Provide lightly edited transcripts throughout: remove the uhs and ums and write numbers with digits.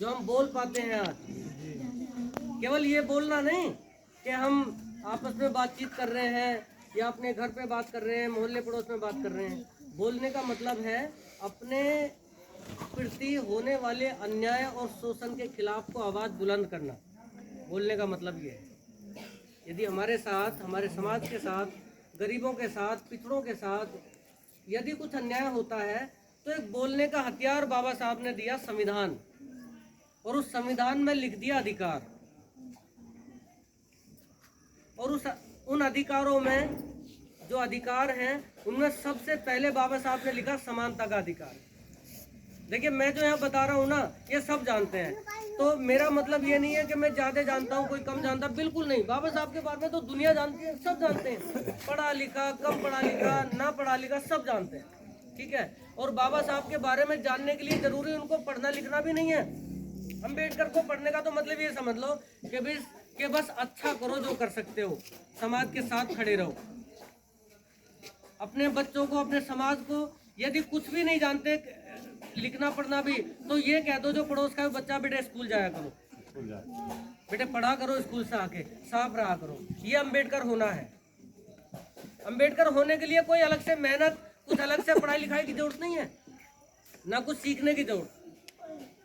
जो हम बोल पाते हैं आज। केवल ये बोलना नहीं कि हम आपस में बातचीत कर रहे हैं या अपने घर पे बात कर रहे हैं, मोहल्ले पड़ोस में बात कर रहे हैं। बोलने का मतलब है अपने प्रति होने वाले अन्याय और शोषण के खिलाफ को आवाज़ बुलंद करना। बोलने का मतलब ये है। यदि हमारे साथ, हमारे समाज के साथ, गरीबों के साथ, पिछड़ों के साथ यदि कुछ अन्याय होता है तो एक बोलने का हथियार बाबा साहब ने दिया, संविधान। और उस संविधान में लिख दिया अधिकार। और उन अधिकारों में जो अधिकार हैं उनमें सबसे पहले बाबा साहब ने लिखा समानता का अधिकार। देखिए, मैं जो यहाँ बता रहा हूँ ना, ये सब जानते हैं। तो मेरा मतलब ये नहीं है कि मैं ज़्यादा जानता हूँ, कोई कम जानता, बिल्कुल नहीं। बाबा साहब के बारे में तो दुनिया जानती है, सब जानते हैं। पढ़ा लिखा, कम पढ़ा लिखा, ना पढ़ा लिखा, सब जानते हैं। ठीक है। और बाबा साहब के बारे में जानने के लिए जरूरी उनको पढ़ना लिखना भी नहीं है। अम्बेडकर को पढ़ने का तो मतलब ये समझ लो कि बस अच्छा करो जो कर सकते हो, समाज के साथ खड़े रहो। अपने बच्चों को, अपने समाज को यदि कुछ भी नहीं जानते लिखना पढ़ना भी, तो ये कह दो जो पड़ोस का बच्चा, बेटे स्कूल जाया करो, बेटे पढ़ा करो, स्कूल से आके साफ रहा करो। ये अम्बेडकर होना है। अम्बेडकर होने के लिए कोई अलग से मेहनत, कुछ अलग से पढ़ाई लिखाई की जरूरत नहीं है, ना कुछ सीखने की जरूरत।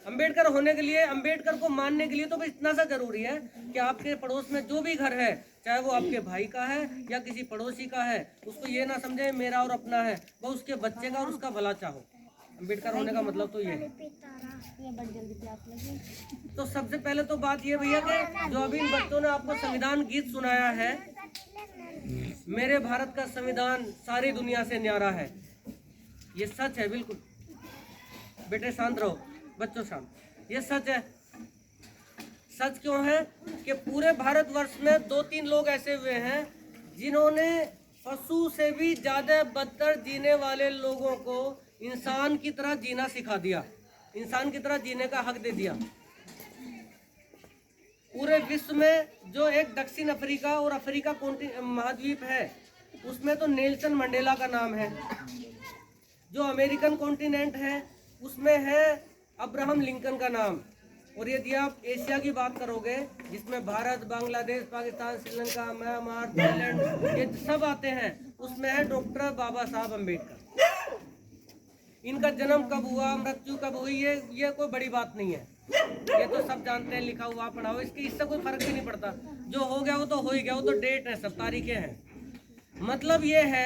अम्बेडकर होने के लिए, अम्बेडकर को मानने के लिए तो बस इतना सा जरूरी है कि आपके पड़ोस में जो भी घर है, चाहे वो आपके भाई का है या किसी पड़ोसी का है, उसको ये ना समझे मेरा और अपना है, वो उसके बच्चे का और उसका भला चाहो। अम्बेडकर होने का मतलब तो ये है। तो सबसे पहले तो बात ये भैया कि जो अभी इन बच्चों ने आपको संविधान गीत सुनाया है, मेरे भारत का संविधान सारी दुनिया से न्यारा है, ये सच है बिल्कुल। बेटे शांत रहो, बच्चों शांत, ये सच है। सच क्यों है कि पूरे भारतवर्ष में 2-3 लोग ऐसे हुए हैं जिन्होंने पशु से भी ज्यादा बदतर जीने वाले लोगों को इंसान की तरह जीना सिखा दिया, इंसान की तरह जीने का हक दे दिया। पूरे विश्व में जो एक दक्षिण अफ्रीका और अफ्रीका महाद्वीप है, उसमें तो नेल्सन मंडेला का नाम है। जो अमेरिकन कॉन्टिनेंट है उसमें है अब्राहम लिंकन का नाम। और यदि आप एशिया की बात करोगे, जिसमें भारत, बांग्लादेश, पाकिस्तान, श्रीलंका, म्यांमार, थाईलैंड, ये सब आते हैं, उसमें है डॉक्टर बाबा साहब अम्बेडकर। इनका जन्म कब हुआ, मृत्यु कब हुई, ये कोई बड़ी बात नहीं है, ये तो सब जानते हैं, लिखा हुआ पढ़ा हुआ, इससे कोई फर्क भी नहीं पड़ता। जो हो गया वो तो हो ही गया, वो तो डेट है, सब तारीखें हैं। मतलब ये है,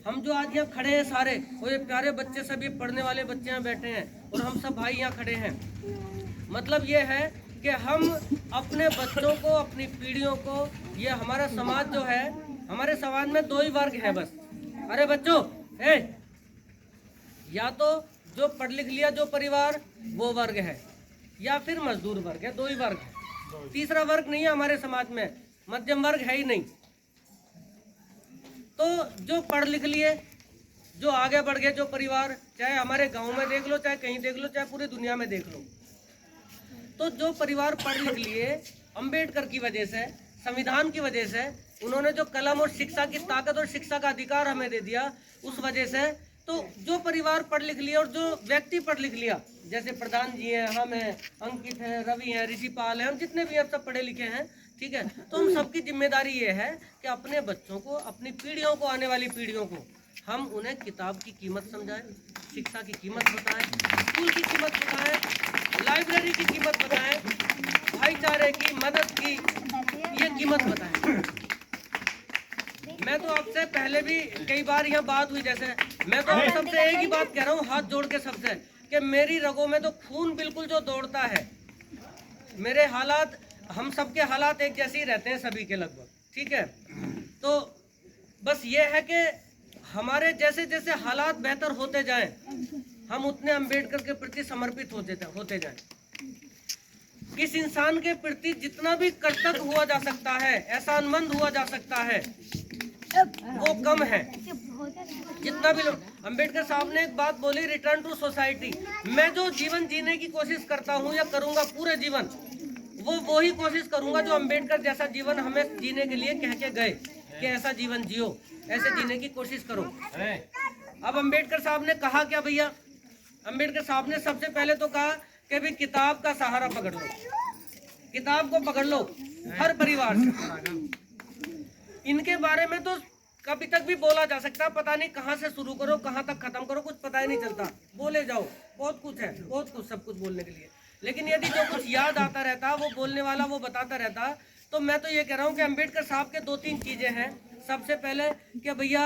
हम जो आज यहाँ खड़े हैं सारे, वो ये प्यारे बच्चे, सब ये पढ़ने वाले बच्चे यहाँ बैठे हैं, और हम सब भाई यहाँ खड़े हैं। मतलब ये है कि हम अपने बच्चों को, अपनी पीढ़ियों को, ये हमारा समाज जो है, हमारे समाज में 2 ही वर्ग है बस। अरे बच्चों, या तो जो पढ़ लिख लिया जो परिवार, वो वर्ग है, या फिर मजदूर वर्ग है। 2 ही वर्ग है, तीसरा वर्ग नहीं है हमारे समाज में, मध्यम वर्ग है ही नहीं। तो जो पढ़ लिख लिए, जो आगे बढ़ गए, जो परिवार, चाहे हमारे गांव में देख लो, चाहे कहीं देख लो, चाहे पूरी दुनिया में देख लो, तो जो परिवार पढ़ लिख लिए, अंबेडकर की वजह से, संविधान की वजह से, उन्होंने जो कलम और शिक्षा की ताकत और शिक्षा का अधिकार हमें दे दिया, उस वजह से, तो जो परिवार पढ़ लिख लिया और जो व्यक्ति पढ़ लिख लिया, जैसे प्रधान जी हैं, हम हैं, अंकित हैं, रवि हैं, ऋषिपाल हैं, हम जितने भी अब सब पढ़े लिखे हैं, ठीक है, तो हम सबकी जिम्मेदारी ये है कि अपने बच्चों को, अपनी पीढ़ियों को, आने वाली पीढ़ियों को हम उन्हें किताब की कीमत समझाएं, शिक्षा की कीमत बताएं, स्कूल की कीमत बताएं, लाइब्रेरी की कीमत बताएं, भाईचारे की, मदद की ये कीमत बताएं। मैं तो आपसे पहले भी कई बार यहाँ बात हुई, जैसे मैं तो आप सबसे एक ही बात कह रहा हूँ, हाथ जोड़ के सबसे, कि मेरी रगों में तो खून बिल्कुल जो दौड़ता है, मेरे हालात, हम सबके हालात एक जैसे ही रहते हैं सभी के लगभग, ठीक है। तो बस ये है कि हमारे जैसे जैसे हालात बेहतर होते जाएं, हम उतने अम्बेडकर के प्रति समर्पित होते जाएं। किस इंसान के प्रति जितना भी कर्तव्य हुआ जा सकता है, एहसानमंद हुआ जा सकता है, वो कम है। जितना भी लोग, अम्बेडकर साहब ने एक बात बोली, रिटर्न टू सोसाइटी। मैं जो जीवन जीने की कोशिश करता हूँ या करूँगा पूरे जीवन, वो ही कोशिश करूँगा जो अम्बेडकर जैसा जीवन हमें जीने के लिए कह के गए कि ऐसा जीवन जियो, ऐसे जीने की कोशिश करो। अब अम्बेडकर साहब ने कहा क्या भैया? अम्बेडकर साहब ने सबसे पहले तो कहा कि भी किताब का सहारा पकड़ लो, किताब को पकड़ लो हर परिवार से। इनके बारे में तो कभी तक भी बोला जा सकता है, पता नहीं कहाँ से शुरू करो कहाँ तक खत्म करो, कुछ पता ही नहीं चलता, बोले जाओ, बहुत कुछ है, बहुत कुछ, सब कुछ बोलने के लिए। लेकिन यदि जो कुछ याद आता रहता, वो बोलने वाला वो बताता रहता, तो मैं तो ये कह रहा हूँ कि अम्बेडकर साहब के 2-3 चीज़ें हैं। सबसे पहले कि भैया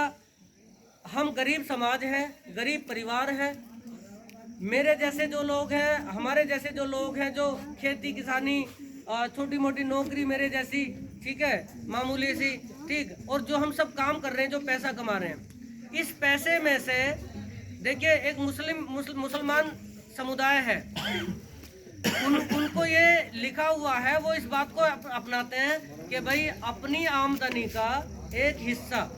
हम गरीब समाज हैं, गरीब परिवार हैं, मेरे जैसे जो लोग हैं, हमारे जैसे जो लोग हैं, जो खेती किसानी छोटी मोटी नौकरी मेरे जैसी, ठीक है, मामूली सी, ठीक, और जो हम सब काम कर रहे हैं, जो पैसा कमा रहे हैं, इस पैसे में से देखिए एक मुसलमान समुदाय है, उनको ये लिखा हुआ है, वो इस बात को अपनाते हैं कि भाई अपनी आमदनी का एक हिस्सा,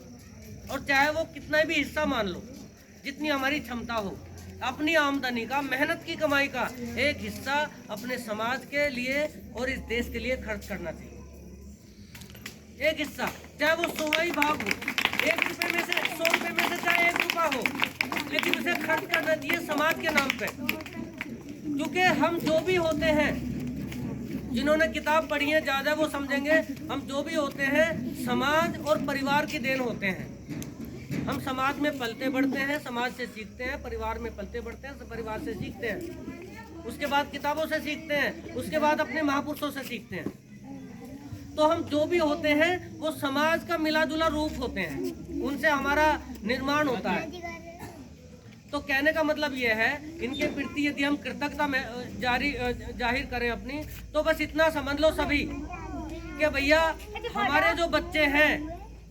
और चाहे वो कितना भी हिस्सा मान लो, जितनी हमारी क्षमता हो, अपनी आमदनी का, मेहनत की कमाई का एक हिस्सा अपने समाज के लिए और इस देश के लिए खर्च करना चाहिए। एक हिस्सा, चाहे वो 100 भाग हो, 1 रुपए में से, 100 रुपए में से चाहे 1 रुपया हो, लेकिन उसे खर्च करना चाहिए समाज के नाम पे। क्योंकि हम जो भी होते हैं, जिन्होंने किताब पढ़ी है ज़्यादा वो समझेंगे, हम जो भी होते हैं समाज और परिवार की देन होते हैं। हम समाज में पलते बढ़ते हैं, समाज से सीखते हैं, परिवार में पलते बढ़ते हैं, परिवार से सीखते हैं, उसके बाद किताबों से सीखते हैं, उसके बाद अपने महापुरुषों से सीखते हैं। तो हम जो भी होते हैं वो समाज का मिला जुला रूप होते हैं, उनसे हमारा निर्माण होता है। तो कहने का मतलब ये है, इनके प्रति यदि हम कृतज्ञता में जाहिर करें अपनी, तो बस इतना समझ लो सभी कि भैया हमारे जो बच्चे हैं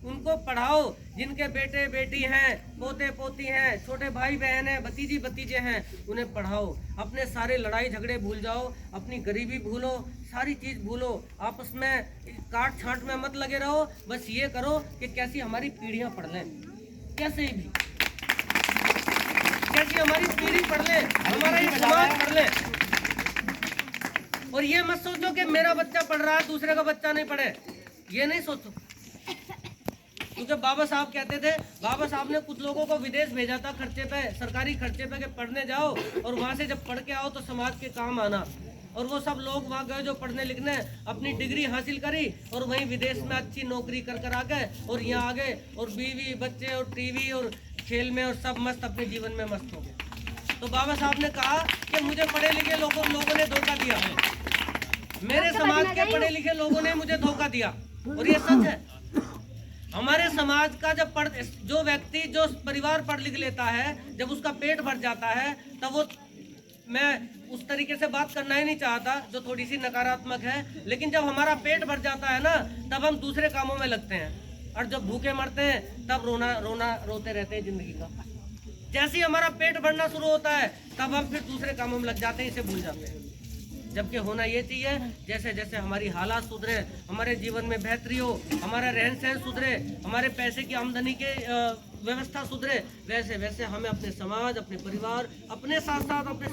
उनको पढ़ाओ, जिनके बेटे बेटी हैं, पोते पोती हैं, छोटे भाई बहन हैं, भतीजी भतीजे हैं, उन्हें पढ़ाओ। अपने सारे लड़ाई झगड़े भूल जाओ, अपनी गरीबी भूलो, सारी चीज़ भूलो, आपस में काट छांट में मत लगे रहो। बस ये करो कि कैसी हमारी पीढ़ियां पढ़ लें, कैसे भी, कैसी हमारी पीढ़ी पढ़ ले, हमारा ये समाज पढ़ ले। और ये मत सोचो कि मेरा बच्चा पढ़ रहा है दूसरे का बच्चा नहीं पढ़े, ये नहीं सोचो। क्योंकि बाबा साहब कहते थे, बाबा साहब ने कुछ लोगों को विदेश भेजा था खर्चे पे, सरकारी खर्चे पे, कि पढ़ने जाओ और वहाँ से जब पढ़ के आओ तो समाज के काम आना। और वो सब लोग वहाँ गए जो पढ़ने लिखने, अपनी डिग्री हासिल करी और वहीं विदेश में अच्छी नौकरी कर आ गए और यहाँ आ गए, और बीवी बच्चे और टीवी और खेल में और सब मस्त अपने जीवन में मस्त हो गए। तो बाबा साहब ने कहा कि मुझे पढ़े लिखे लोगों ने धोखा दिया है, मेरे समाज के पढ़े लिखे लोगों ने मुझे धोखा दिया। और ये सच है, हमारे समाज का जो व्यक्ति, जो परिवार पढ़ लिख लेता है, जब उसका पेट भर जाता है, तब वो, मैं उस तरीके से बात करना ही नहीं चाहता जो थोड़ी सी नकारात्मक है, लेकिन जब हमारा पेट भर जाता है ना, तब हम दूसरे कामों में लगते हैं, और जब भूखे मरते हैं तब रोते रहते हैं जिंदगी का। जैसे ही हमारा पेट भरना शुरू होता है तब हम फिर दूसरे कामों में लग जाते हैं, इसे भूल जाते हैं। जबकि होना ये चाहिए, जैसे जैसे हमारी हालात सुधरे, हमारे जीवन में बेहतरी हो, हमारा रहन सहन सुधरे, हमारे पैसे की आमदनी के व्यवस्था सुधरे, वैसे वैसे हमें अपने समाज, अपने परिवार, अपने साथ साथ अपने